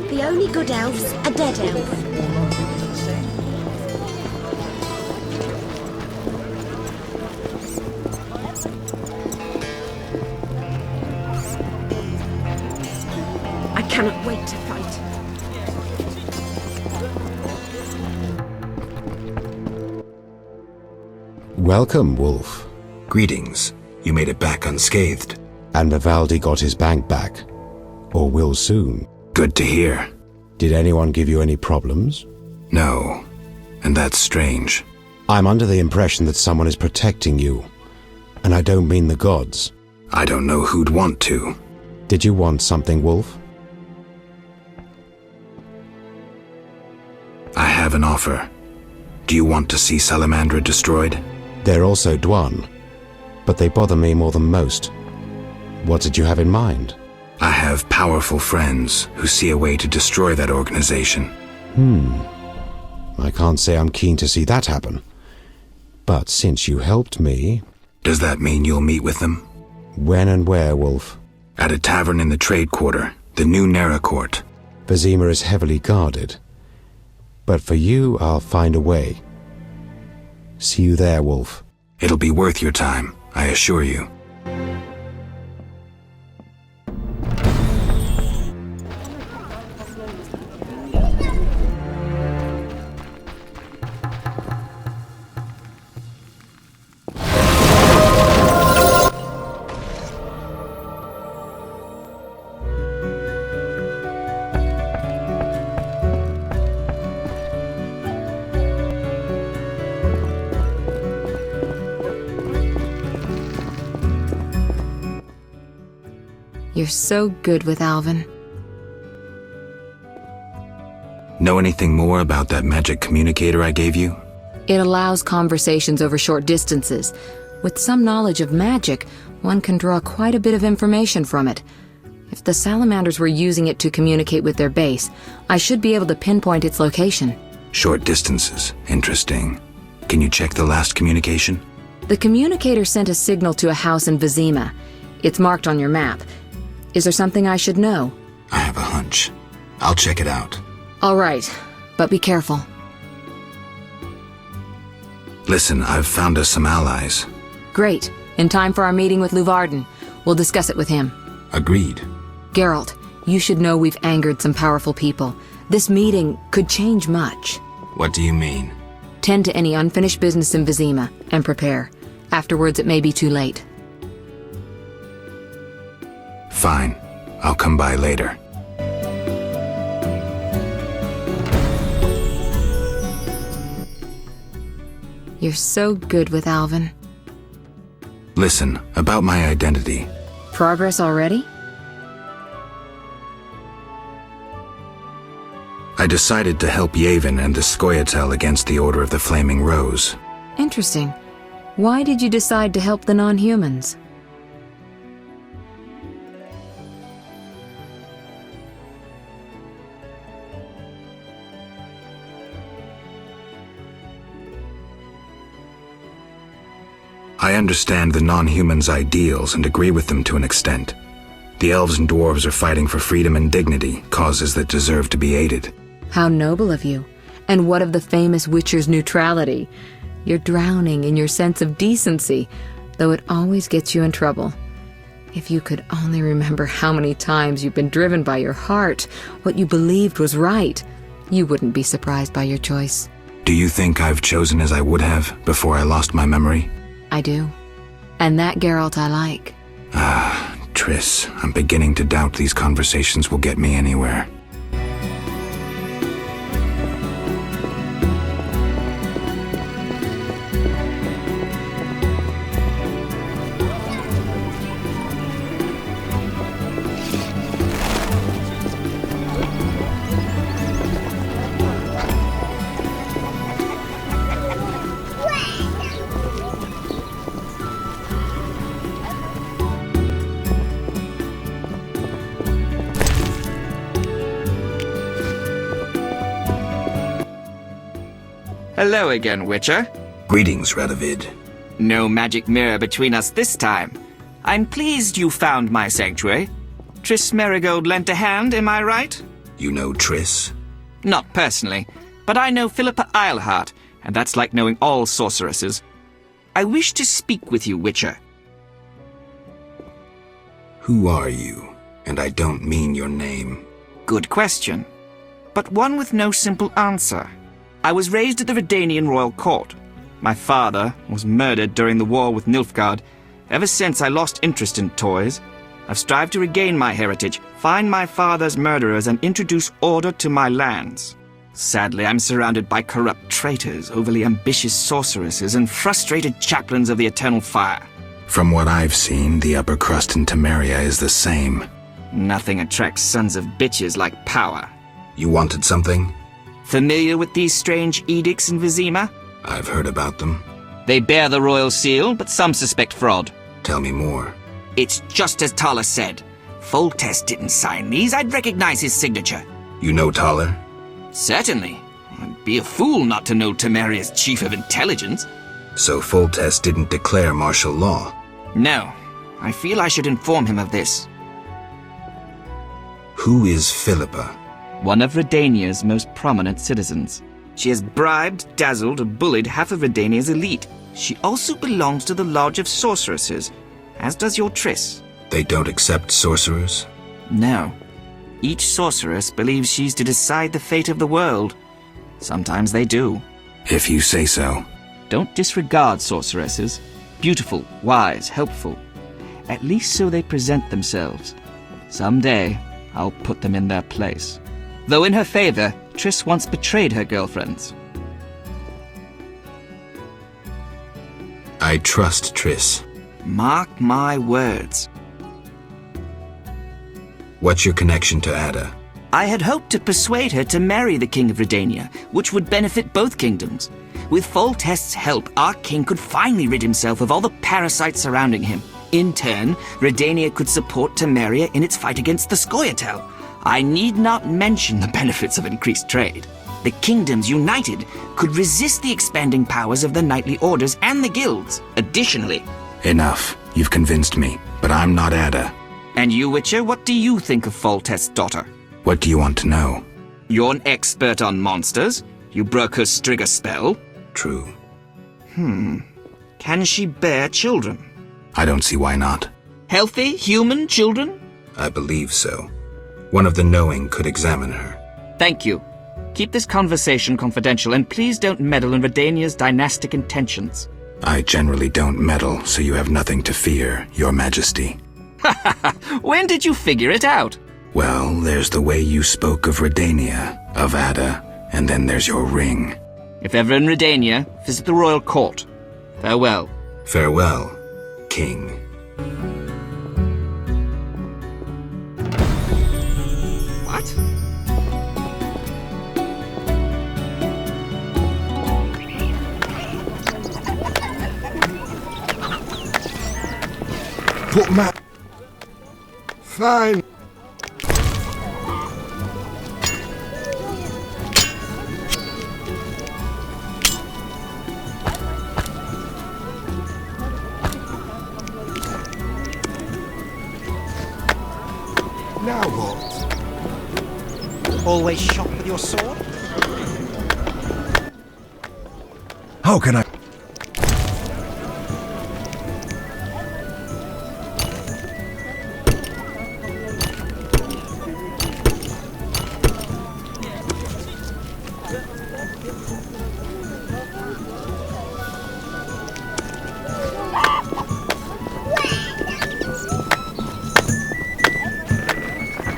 The only good elf's a dead elf. I cannot wait to fight. Welcome, Wolf. Greetings. You made it back unscathed. And Vivaldi got his bank back. Or will soon. Good to hear. Did anyone give you any problems? No. And that's strange. I'm under the impression that someone is protecting you. And I don't mean the gods. I don't know who'd want to. Did you want something, Wolf? I have an offer. Do you want to see Salamandra destroyed? They're also Dwan. But they bother me more than most. What did you have in mind? I have powerful friends who see a way to destroy that organization. I can't say I'm keen to see that happen. But since you helped me... Does that mean you'll meet with them? When and where, Wolf? At a tavern in the trade quarter, the new Nera Court. Vizima is heavily guarded. But for you, I'll find a way. See you there, Wolf. It'll be worth your time, I assure you. You're so good with Alvin. Know anything more about that magic communicator I gave you? It allows conversations over short distances. With some knowledge of magic, one can draw quite a bit of information from it. If the salamanders were using it to communicate with their base, I should be able to pinpoint its location. Short distances. Interesting. Can you check the last communication? The communicator sent a signal to a house in Vizima. It's marked on your map. Is there something I should know? I have a hunch. I'll check it out. All right, but be careful. Listen, I've found us some allies. Great. In time for our meeting with Luvarden. We'll discuss it with him. Agreed. Geralt, you should know we've angered some powerful people. This meeting could change much. What do you mean? Tend to any unfinished business in Vizima, and prepare. Afterwards, it may be too late. Fine. I'll come by later. You're so good with Alvin. Listen, about my identity. Progress already? I decided to help Yavin and the Scoia'tael against the Order of the Flaming Rose. Interesting. Why did you decide to help the non-humans? I understand the non-humans' ideals and agree with them to an extent. The elves and dwarves are fighting for freedom and dignity, causes that deserve to be aided. How noble of you. And what of the famous Witcher's neutrality? You're drowning in your sense of decency, though it always gets you in trouble. If you could only remember how many times you've been driven by your heart, what you believed was right, you wouldn't be surprised by your choice. Do you think I've chosen as I would have before I lost my memory? I do. And that Geralt I like. Triss, I'm beginning to doubt these conversations will get me anywhere. Hello again, Witcher. Greetings, Radovid. No magic mirror between us this time. I'm pleased you found my sanctuary. Triss Merigold lent a hand, am I right? You know Triss? Not personally, but I know Philippa Eilhart, and that's like knowing all sorceresses. I wish to speak with you, Witcher. Who are you? And I don't mean your name. Good question, but one with no simple answer. I was raised at the Redanian royal court. My father was murdered during the war with Nilfgaard. Ever since I lost interest in toys, I've strived to regain my heritage, find my father's murderers, and introduce order to my lands. Sadly, I'm surrounded by corrupt traitors, overly ambitious sorceresses, and frustrated chaplains of the Eternal Fire. From what I've seen, the upper crust in Temeria is the same. Nothing attracts sons of bitches like power. You wanted something? Familiar with these strange edicts in Vizima? I've heard about them. They bear the royal seal, but some suspect fraud. Tell me more. It's just as Tala said. Foltest didn't sign these. I'd recognize his signature. You know Taller? Certainly. I'd be a fool not to know Temeria's chief of intelligence. So Foltest didn't declare martial law? No. I feel I should inform him of this. Who is Philippa? One of Redania's most prominent citizens. She has bribed, dazzled, or bullied half of Redania's elite. She also belongs to the Lodge of Sorceresses, as does your Triss. They don't accept sorcerers? No. Each sorceress believes she's to decide the fate of the world. Sometimes they do. If you say so. Don't disregard sorceresses. Beautiful, wise, helpful. At least so they present themselves. Someday, I'll put them in their place. Though in her favor, Triss once betrayed her girlfriends. I trust Triss. Mark my words. What's your connection to Ada? I had hoped to persuade her to marry the King of Redania, which would benefit both kingdoms. With Foltest's help, our king could finally rid himself of all the parasites surrounding him. In turn, Redania could support Temeria in its fight against the Scoia'tael. I need not mention the benefits of increased trade. The kingdoms united could resist the expanding powers of the knightly orders and the guilds. Additionally... Enough. You've convinced me, but I'm not Ada. And you, Witcher, what do you think of Foltest's daughter? What do you want to know? You're an expert on monsters. You broke her Strigger spell. True. Can she bear children? I don't see why not. Healthy, human children? I believe so. One of the knowing could examine her. Thank you. Keep this conversation confidential, and please don't meddle in Redania's dynastic intentions. I generally don't meddle, so you have nothing to fear, Your Majesty. When did you figure it out? Well, there's the way you spoke of Redania, of Ada, and then there's your ring. If ever in Redania, visit the royal court. Farewell. Farewell, King. What? Put my... Fine. Now what? Always shop with your sword? How can I...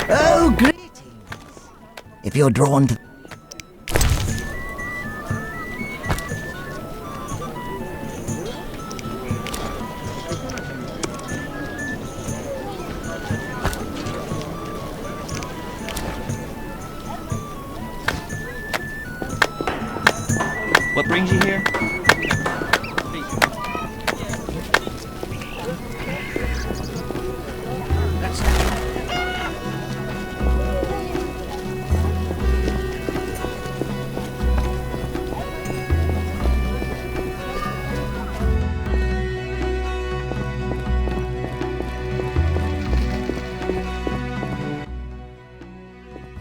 Oh, greetings. If you're drawn to... What brings you here?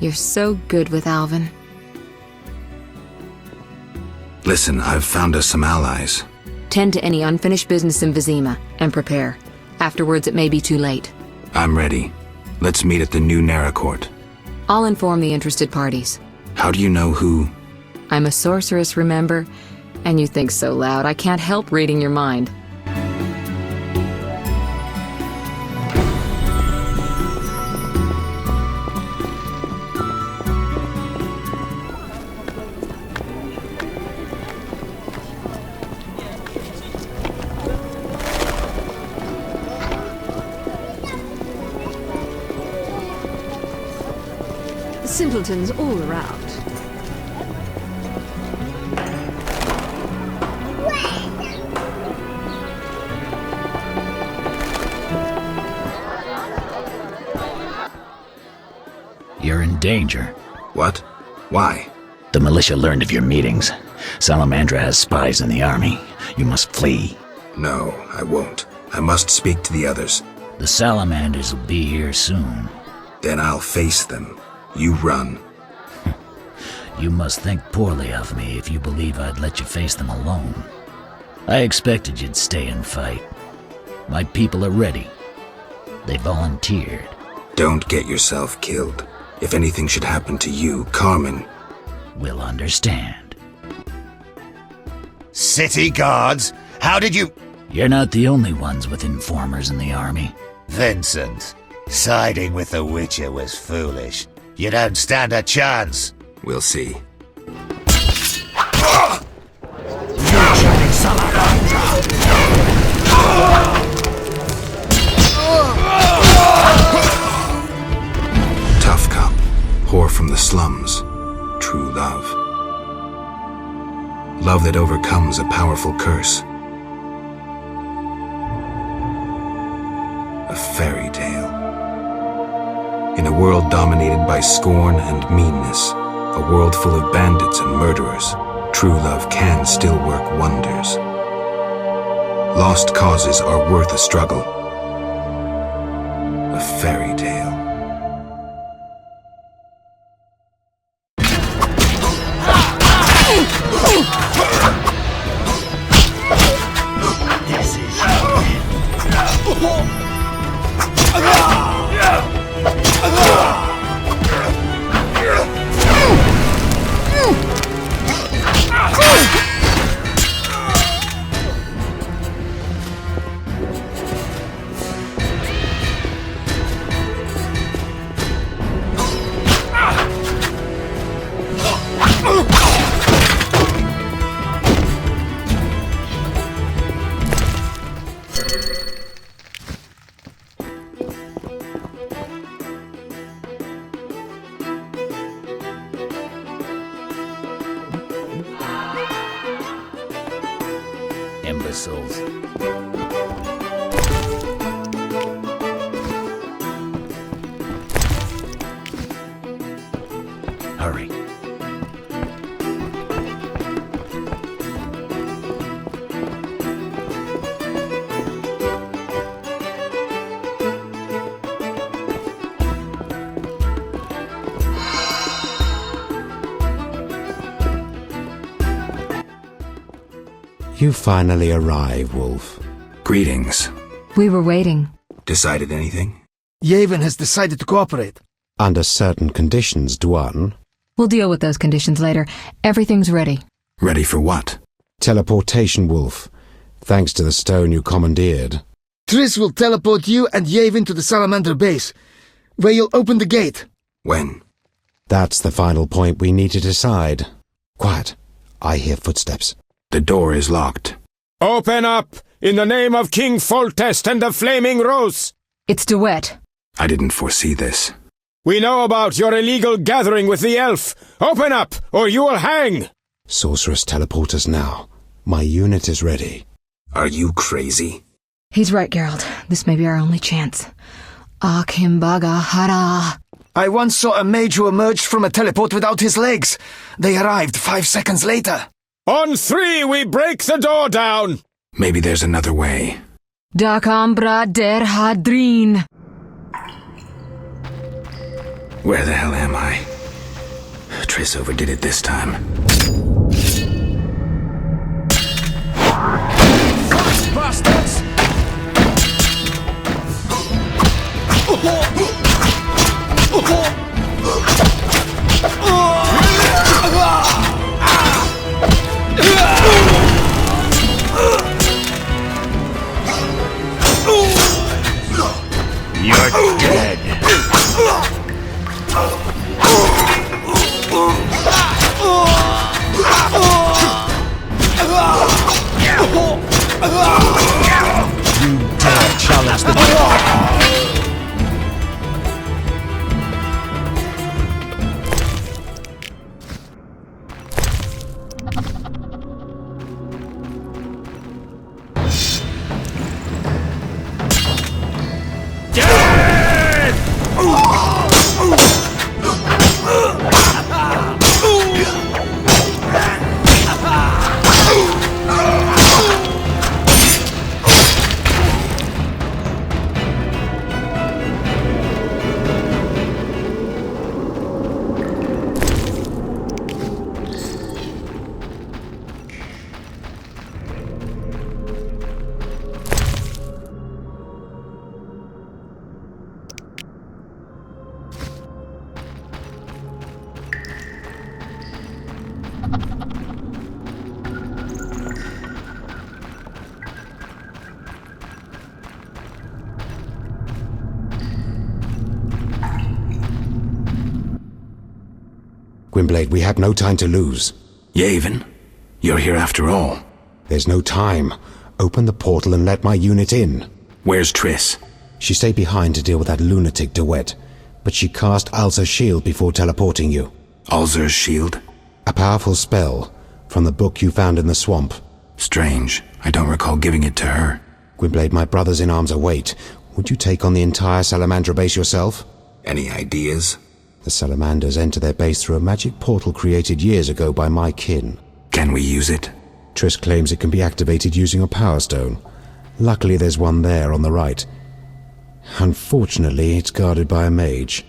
You're so good with Alvin. Listen, I've found us some allies. Tend to any unfinished business in Vizima, and prepare. Afterwards, it may be too late. I'm ready. Let's meet at the new Nara court. I'll inform the interested parties. How do you know who? I'm a sorceress, remember? And you think so loud, I can't help reading your mind. Simpletons all around. You're in danger. What? Why? The militia learned of your meetings. Salamandra has spies in the army. You must flee. No, I won't. I must speak to the others. The Salamanders will be here soon. Then I'll face them. You run. You must think poorly of me if you believe I'd let you face them alone. I expected you'd stay and fight. My people are ready. They volunteered. Don't get yourself killed. If anything should happen to you, Carmen will understand. City guards? How did you... You're not the only ones with informers in the army. Vincent, siding with the Witcher was foolish. You don't stand a chance. We'll see. Tough cop, whore from the slums, true love. Love that overcomes a powerful curse. A fairy tale. In a world dominated by scorn and meanness, a world full of bandits and murderers, true love can still work wonders. Lost causes are worth a struggle. A fairy tale. This is imbeciles. Hurry. You finally arrive, Wolf. Greetings. We were waiting. Decided anything? Yavin has decided to cooperate. Under certain conditions, Dwan. We'll deal with those conditions later. Everything's ready. Ready for what? Teleportation, Wolf. Thanks to the stone you commandeered. Triss will teleport you and Yavin to the Salamander base, where you'll open the gate. When? That's the final point we need to decide. Quiet. I hear footsteps. The door is locked. Open up! In the name of King Foltest and the Flaming Rose! It's DeWitt. I didn't foresee this. We know about your illegal gathering with the elf! Open up, or you will hang! Sorceress, teleport us now. My unit is ready. Are you crazy? He's right, Geralt. This may be our only chance. Akimbaga Hara. I once saw a mage who emerged from a teleport without his legs. They arrived 5 seconds later. On 3, we break the door down! Maybe there's another way. Dakambra der Hadrin. Where the hell am I? Triss overdid it this time. Bastards! You're dead. You dare challenge the Gwynblade, we have no time to lose. Yavin, you're here after all. There's no time. Open the portal and let my unit in. Where's Triss? She stayed behind to deal with that lunatic Duet, but she cast Alzur's shield before teleporting you. Alzur's shield? A powerful spell from the book you found in the swamp. Strange. I don't recall giving it to her. Gwynblade, my brothers in arms await. Would you take on the entire Salamandra base yourself? Any ideas? The Salamanders enter their base through a magic portal created years ago by my kin. Can we use it? Triss claims it can be activated using a power stone. Luckily there's one there on the right. Unfortunately, it's guarded by a mage.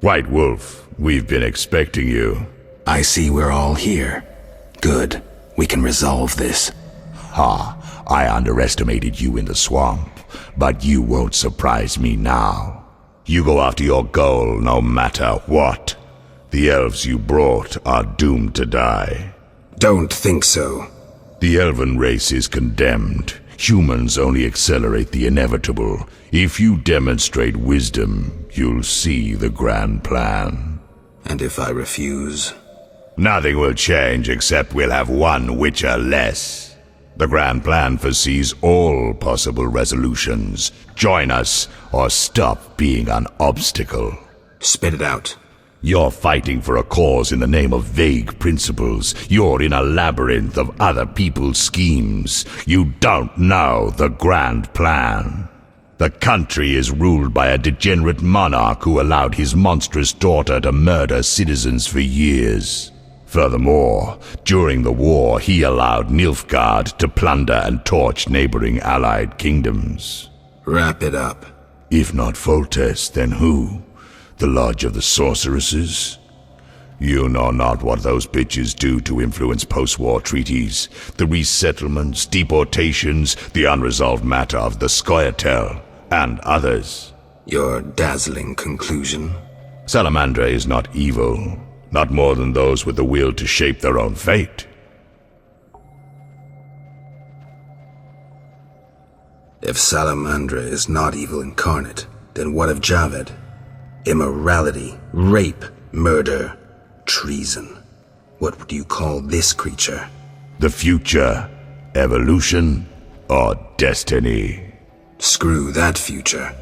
White Wolf, we've been expecting you. I see we're all here. Good. We can resolve this. Ha! I underestimated you in the swamp, but you won't surprise me now. You go after your goal no matter what. The elves you brought are doomed to die. Don't think so. The elven race is condemned. Humans only accelerate the inevitable. If you demonstrate wisdom, you'll see the grand plan. And if I refuse? Nothing will change except we'll have one Witcher less. The grand plan foresees all possible resolutions. Join us, or stop being an obstacle. Spit it out. You're fighting for a cause in the name of vague principles. You're in a labyrinth of other people's schemes. You don't know the grand plan. The country is ruled by a degenerate monarch who allowed his monstrous daughter to murder citizens for years. Furthermore, during the war, he allowed Nilfgaard to plunder and torch neighboring allied kingdoms. Wrap it up. If not Foltest, then who? The Lodge of the Sorceresses? You know not what those bitches do to influence post-war treaties, the resettlements, deportations, the unresolved matter of the Scoia'tael, and others. Your dazzling conclusion? Salamandra is not evil, not more than those with the will to shape their own fate. If Salamandra is not evil incarnate, then what of Javed? Immorality, rape, murder, treason. What would you call this creature? The future, evolution, or destiny? Screw that future.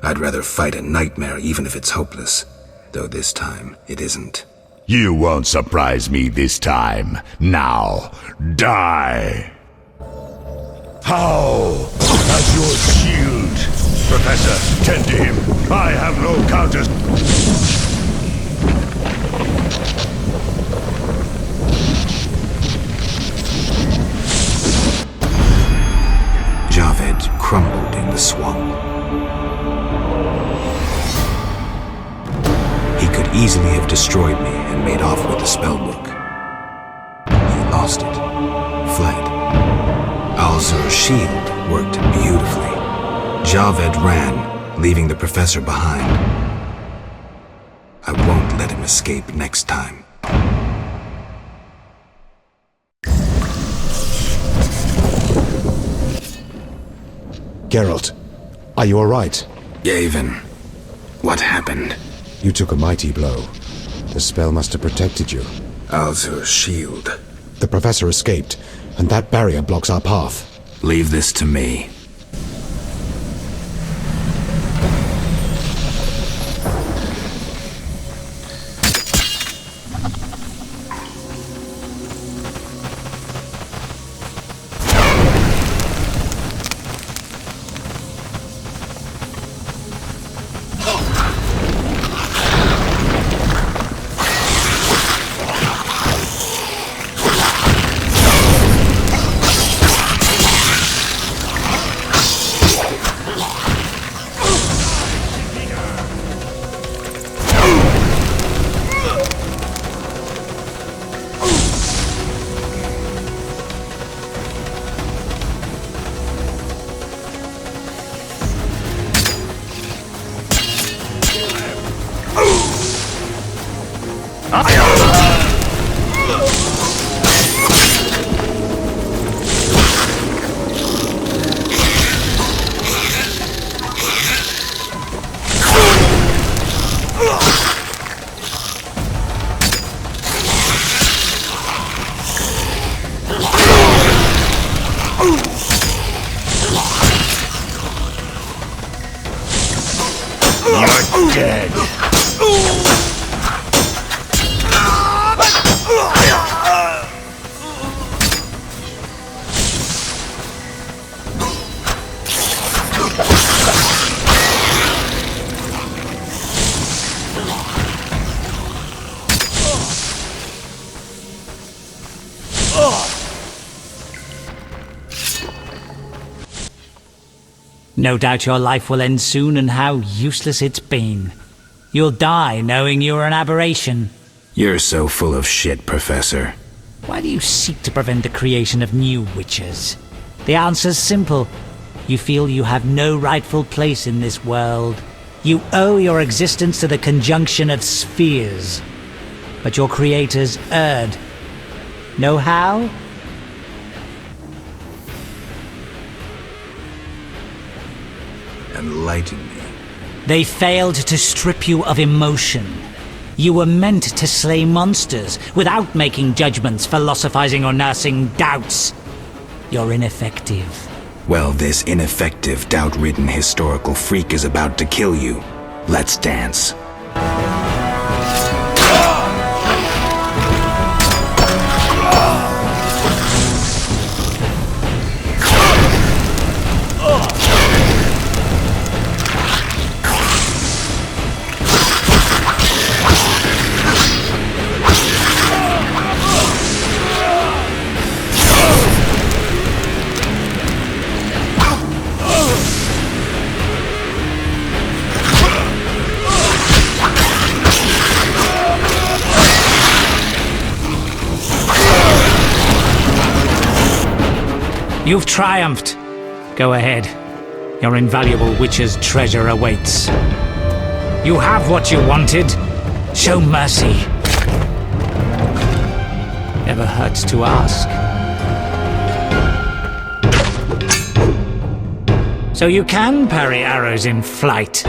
I'd rather fight a nightmare even if it's hopeless. Though this time, it isn't. You won't surprise me this time. Now, die! How? As your shield! Professor, tend to him. I have no counters. Javed crumbled in the swamp. He could easily have destroyed me and made off with the spellbook. He lost it, fled. Alzur's shield worked beautifully. Javed ran, leaving the professor behind. I won't let him escape next time. Geralt, are you alright? Yavin, what happened? You took a mighty blow. The spell must have protected you. Alzur's shield. The professor escaped, and that barrier blocks our path. Leave this to me. You're dead. No doubt your life will end soon, and how useless it's been. You'll die knowing you're an aberration. You're so full of shit, Professor. Why do you seek to prevent the creation of new witches? The answer's simple. You feel you have no rightful place in this world. You owe your existence to the conjunction of spheres. But your creators erred. Know how? enlighten me. They failed to strip you of emotion. You were meant to slay monsters without making judgments, philosophizing, or nursing doubts. You're ineffective. Well, this ineffective, doubt-ridden historical freak is about to kill you. Let's dance. You've triumphed. Go ahead. Your invaluable witch's treasure awaits. You have what you wanted. Show mercy. Never hurts to ask. So you can parry arrows in flight.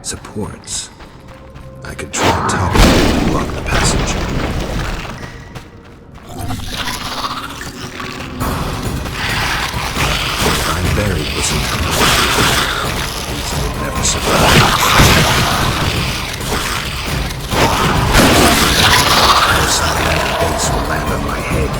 Supports. I could try toppling and block the passage. I'm buried with some these will never survive. Some land base will land on my head.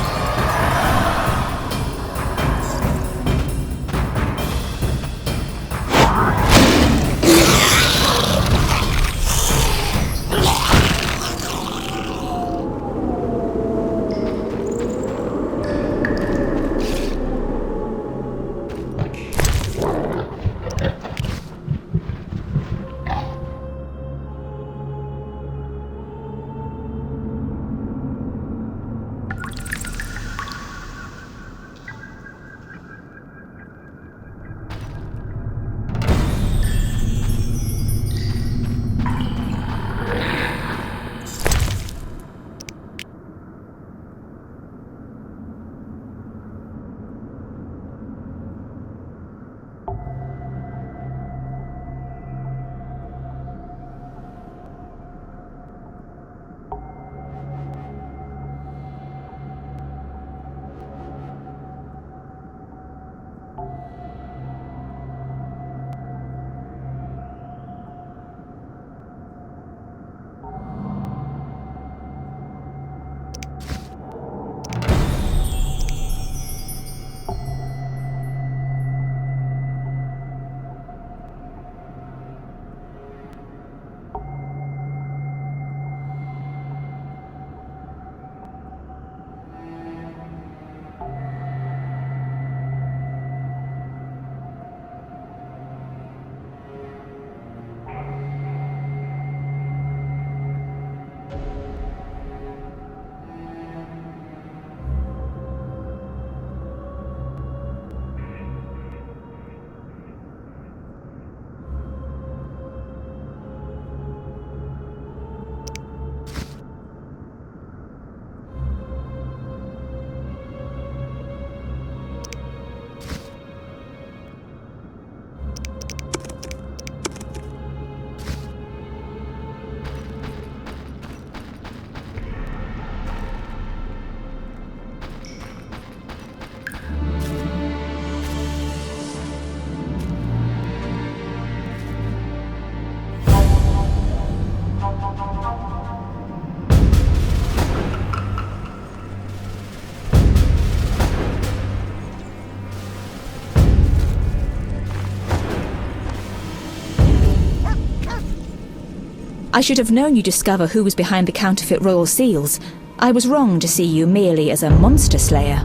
I should have known you'd discover who was behind the counterfeit royal seals. I was wrong to see you merely as a monster slayer.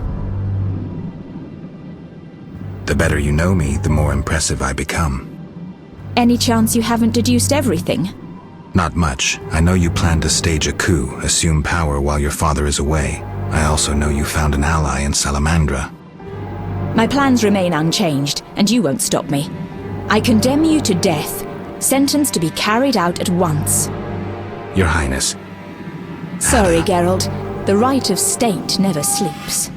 The better you know me, the more impressive I become. Any chance you haven't deduced everything? Not much. I know you plan to stage a coup, assume power while your father is away. I also know you found an ally in Salamandra. My plans remain unchanged, and you won't stop me. I condemn you to death, sentenced to be carried out at once. Your Highness. Sorry, Geralt. The right of state never sleeps.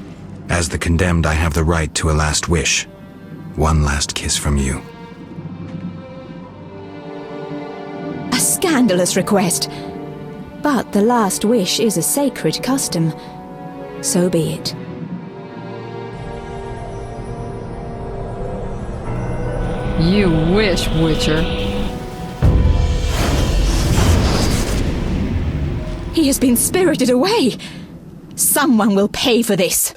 As the condemned, I have the right to a last wish. One last kiss from you. A scandalous request. But the last wish is a sacred custom. So be it. You wish, Witcher. He has been spirited away. Someone will pay for this.